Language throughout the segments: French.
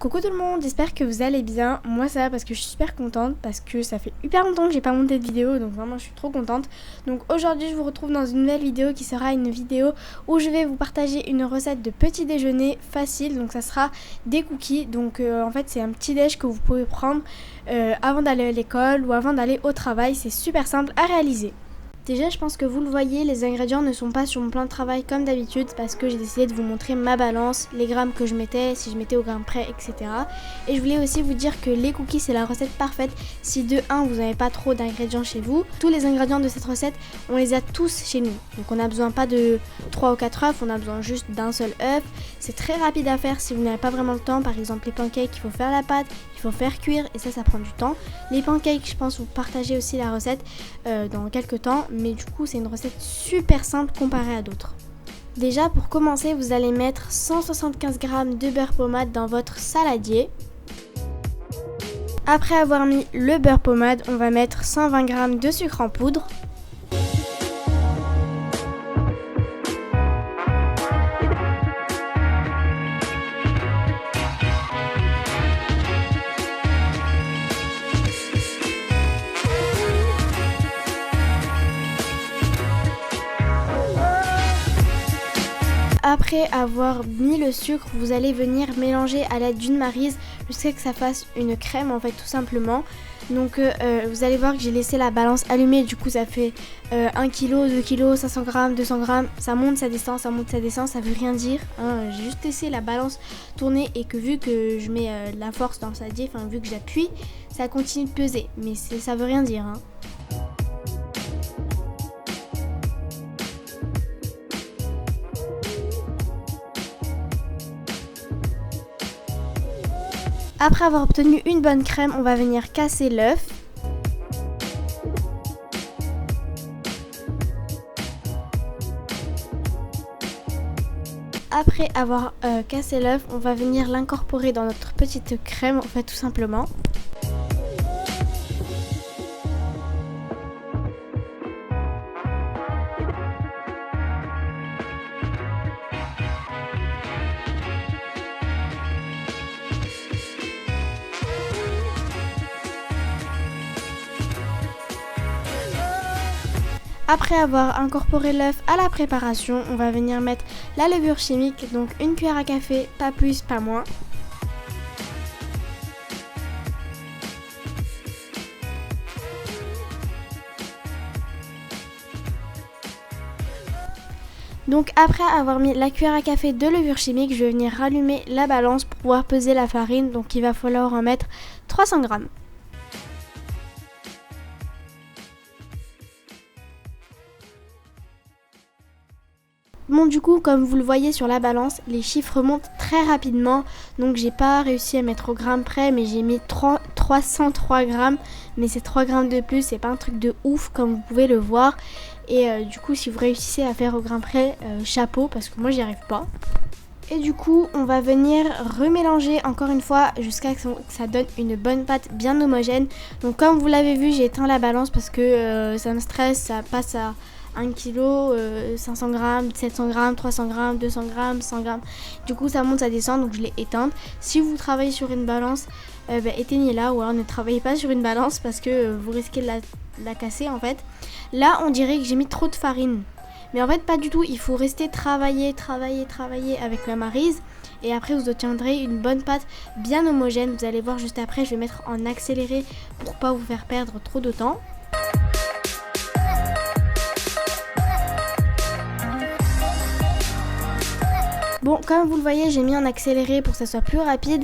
Coucou tout le monde, j'espère que vous allez bien. Moi ça va parce que je suis super contente, parce que ça fait hyper longtemps que j'ai pas monté de vidéo, donc vraiment je suis trop contente. Donc aujourd'hui je vous retrouve dans une nouvelle vidéo qui sera une vidéo où je vais vous partager une recette de petit déjeuner facile. Donc ça sera des cookies, donc en fait c'est un petit déj que vous pouvez prendre avant d'aller à l'école ou avant d'aller au travail. C'est super simple à réaliser. Déjà, je pense que vous le voyez, les ingrédients ne sont pas sur mon plan de travail comme d'habitude parce que j'ai décidé de vous montrer ma balance, les grammes que je mettais, si je mettais au gramme près, etc. Et je voulais aussi vous dire que les cookies, c'est la recette parfaite si de 1, vous n'avez pas trop d'ingrédients chez vous. Tous les ingrédients de cette recette, on les a tous chez nous. Donc on n'a besoin pas de 3 ou 4 œufs, on a besoin juste d'un seul œuf. C'est très rapide à faire si vous n'avez pas vraiment le temps. Par exemple, les pancakes, il faut faire la pâte, il faut faire cuire et ça prend du temps. Les pancakes, je pense vous partagez aussi la recette dans quelques temps. Mais du coup c'est une recette super simple comparée à d'autres. Déjà pour commencer vous allez mettre 175 g de beurre pommade dans votre saladier. Après avoir mis le beurre pommade, on va mettre 120 g de sucre en poudre. Après avoir mis le sucre, vous allez venir mélanger à l'aide d'une maryse jusqu'à ce que ça fasse une crème en fait tout simplement. Donc vous allez voir que j'ai laissé la balance allumée, du coup ça fait 1 kg, 2 kg, 500 g, 200 g, ça monte, ça descend, ça monte, ça descend, ça veut rien dire. Hein. J'ai juste laissé la balance tourner et que vu que je mets la force dans le saladier, enfin vu que j'appuie, ça continue de peser, mais ça veut rien dire. Hein. Après avoir obtenu une bonne crème, on va venir casser l'œuf. Après avoir cassé l'œuf, on va venir l'incorporer dans notre petite crème, en fait tout simplement. Après avoir incorporé l'œuf à la préparation, on va venir mettre la levure chimique, donc une cuillère à café, pas plus, pas moins. Donc après avoir mis la cuillère à café de levure chimique, je vais venir rallumer la balance pour pouvoir peser la farine, donc il va falloir en mettre 300 g. Bon du coup comme vous le voyez sur la balance, les chiffres montent très rapidement, donc j'ai pas réussi à mettre au gramme près, mais j'ai mis 303 grammes, mais c'est 3 grammes de plus, c'est pas un truc de ouf comme vous pouvez le voir. Et du coup si vous réussissez à faire au gramme près, chapeau, parce que moi j'y arrive pas. Et du coup on va venir remélanger encore une fois jusqu'à ce que ça donne une bonne pâte bien homogène. Donc comme vous l'avez vu, j'ai éteint la balance parce que ça me stresse, ça passe à 1 kg, 500 g, 700 g, 300 g, 200 g, 100 g. Du coup ça monte, ça descend, donc je l'ai éteinte. Si vous travaillez sur une balance, éteignez-la, ou alors ne travaillez pas sur une balance parce que vous risquez de la casser en fait. Là on dirait que j'ai mis trop de farine. Mais en fait pas du tout, il faut rester travailler avec la maryse. Et après vous obtiendrez une bonne pâte bien homogène. Vous allez voir juste après, je vais mettre en accéléré pour pas vous faire perdre trop de temps. Bon, comme vous le voyez, j'ai mis en accéléré pour que ça soit plus rapide.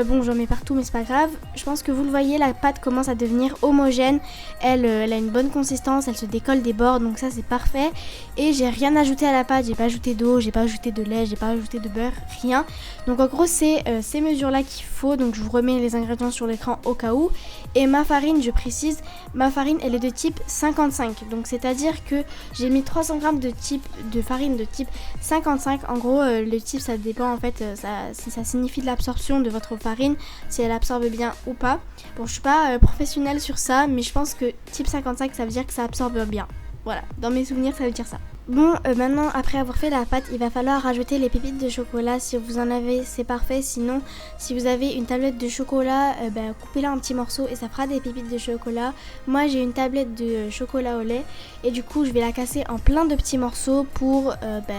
Bon, j'en mets partout, mais c'est pas grave. Je pense que vous le voyez, la pâte commence à devenir homogène. Elle a une bonne consistance, elle se décolle des bords, donc ça c'est parfait. Et j'ai rien ajouté à la pâte, j'ai pas ajouté d'eau, j'ai pas ajouté de lait, j'ai pas ajouté de beurre, rien. Donc en gros, c'est ces mesures-là qu'il faut. Donc je vous remets les ingrédients sur l'écran au cas où. Et ma farine, je précise, ma farine elle est de type 55. Donc c'est-à-dire que j'ai mis 300 g de farine de type 55. En gros, le type ça dépend en fait, ça signifie de l'absorption de votre farine, si elle absorbe bien ou pas. Bon, je suis pas professionnelle sur ça, mais je pense que type 55 ça veut dire que ça absorbe bien. Voilà, dans mes souvenirs ça veut dire ça. Bon, maintenant, après avoir fait la pâte, il va falloir rajouter les pépites de chocolat. Si vous en avez, c'est parfait. Sinon, si vous avez une tablette de chocolat, coupez-la en petits morceaux et ça fera des pépites de chocolat. Moi, j'ai une tablette de chocolat au lait et du coup, je vais la casser en plein de petits morceaux pour que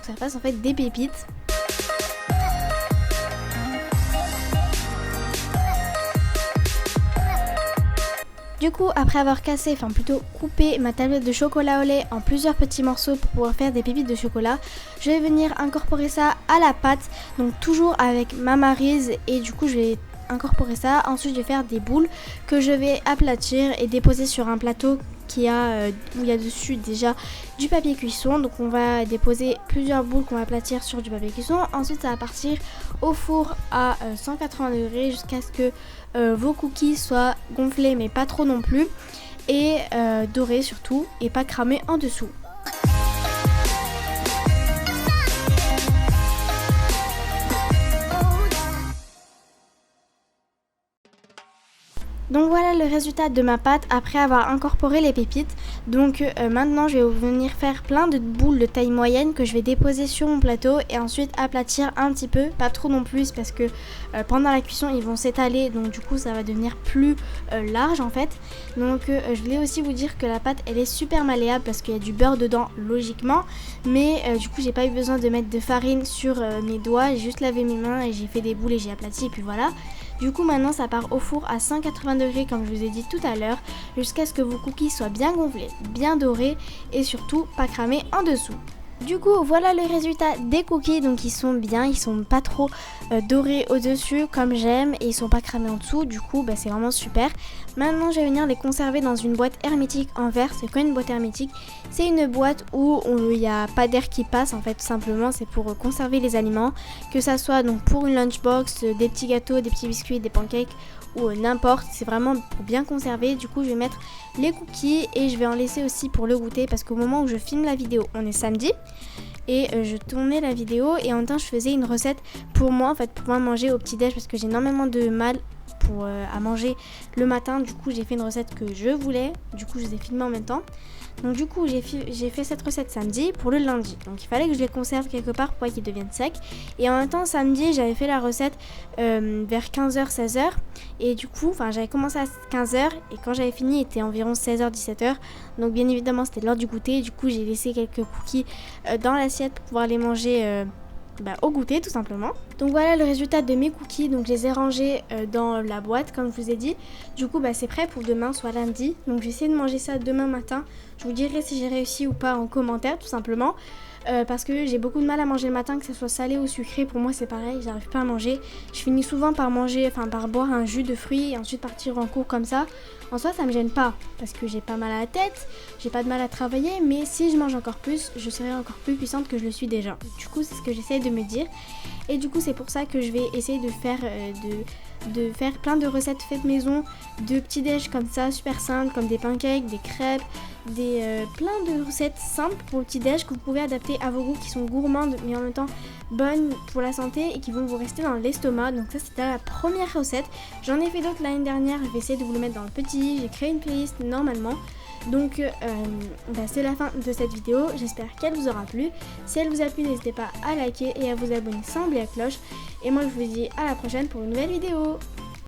ça fasse en fait des pépites. Du coup, après avoir cassé, enfin plutôt coupé ma tablette de chocolat au lait en plusieurs petits morceaux pour pouvoir faire des pépites de chocolat, je vais venir incorporer ça à la pâte, donc toujours avec ma maryse et du coup je vais incorporer ça. Ensuite je vais faire des boules que je vais aplatir et déposer sur un plateau où il y a dessus déjà du papier cuisson. Donc on va déposer plusieurs boules qu'on va aplatir sur du papier cuisson. Ensuite ça va partir au four à 180 degrés jusqu'à ce que vos cookies soient gonflés mais pas trop non plus et dorés surtout et pas cramés en dessous. Donc voilà le résultat de ma pâte après avoir incorporé les pépites. Donc maintenant je vais venir faire plein de boules de taille moyenne que je vais déposer sur mon plateau et ensuite aplatir un petit peu, pas trop non plus parce que pendant la cuisson ils vont s'étaler, donc du coup ça va devenir plus large en fait. Donc je voulais aussi vous dire que la pâte elle est super malléable parce qu'il y a du beurre dedans logiquement, mais du coup j'ai pas eu besoin de mettre de farine sur mes doigts, j'ai juste lavé mes mains et j'ai fait des boules et j'ai aplati et puis voilà. Du coup maintenant ça part au four à 180 degrés comme je vous ai dit tout à l'heure, jusqu'à ce que vos cookies soient bien gonflés, bien dorés et surtout pas cramés en dessous. Du coup voilà le résultat des cookies, donc ils sont bien, ils sont pas trop dorés au dessus comme j'aime et ils sont pas cramés en dessous, du coup c'est vraiment super. Maintenant je vais venir les conserver dans une boîte hermétique en verre. C'est quoi une boîte hermétique? C'est une boîte où il n'y a pas d'air qui passe en fait, tout simplement c'est pour conserver les aliments, que ça soit donc pour une lunchbox, des petits gâteaux, des petits biscuits, des pancakes ou n'importe, c'est vraiment pour bien conserver. Du coup je vais mettre les cookies et je vais en laisser aussi pour le goûter parce qu'au moment où je filme la vidéo on est samedi et je tournais la vidéo et en même temps je faisais une recette pour moi en fait, pour moi manger au petit déj parce que j'ai énormément de mal à manger le matin. Du coup j'ai fait une recette que je voulais, du coup je les ai filmés en même temps. Donc du coup j'ai fait cette recette samedi pour le lundi, donc il fallait que je les conserve quelque part pour pas qu'ils deviennent secs. Et en même temps samedi j'avais fait la recette vers 15h 16h et du coup j'avais commencé à 15h et quand j'avais fini il était environ 16h 17h, donc bien évidemment c'était l'heure du goûter et du coup j'ai laissé quelques cookies dans l'assiette pour pouvoir les manger au goûter tout simplement. Donc voilà le résultat de mes cookies, donc je les ai rangés dans la boîte comme je vous ai dit. Du coup c'est prêt pour demain, soit lundi, donc je vais essayer de manger ça demain matin. Je vous dirai si j'ai réussi ou pas en commentaire tout simplement. Parce que j'ai beaucoup de mal à manger le matin, que ce soit salé ou sucré, pour moi c'est pareil, j'arrive pas à manger. Je finis souvent par par boire un jus de fruits et ensuite partir en cours comme ça. En soi ça me gêne pas, parce que j'ai pas mal à la tête, j'ai pas de mal à travailler, mais si je mange encore plus, je serai encore plus puissante que je le suis déjà. Du coup c'est ce que j'essaie de me dire. Et du coup c'est pour ça que je vais essayer de faire plein de recettes faites maison, de petits déj comme ça, super simples, comme des pancakes, des crêpes, plein de recettes simples pour le petit déj que vous pouvez adapter à vos goûts, qui sont gourmandes mais en même temps bonnes pour la santé et qui vont vous rester dans l'estomac. Donc ça c'était la première recette. J'en ai fait d'autres l'année dernière, je vais essayer de vous le mettre dans le petit, j'ai créé une playlist normalement. Donc c'est la fin de cette vidéo, j'espère qu'elle vous aura plu. Si elle vous a plu, n'hésitez pas à liker et à vous abonner sans oublier la cloche. Et moi je vous dis à la prochaine pour une nouvelle vidéo.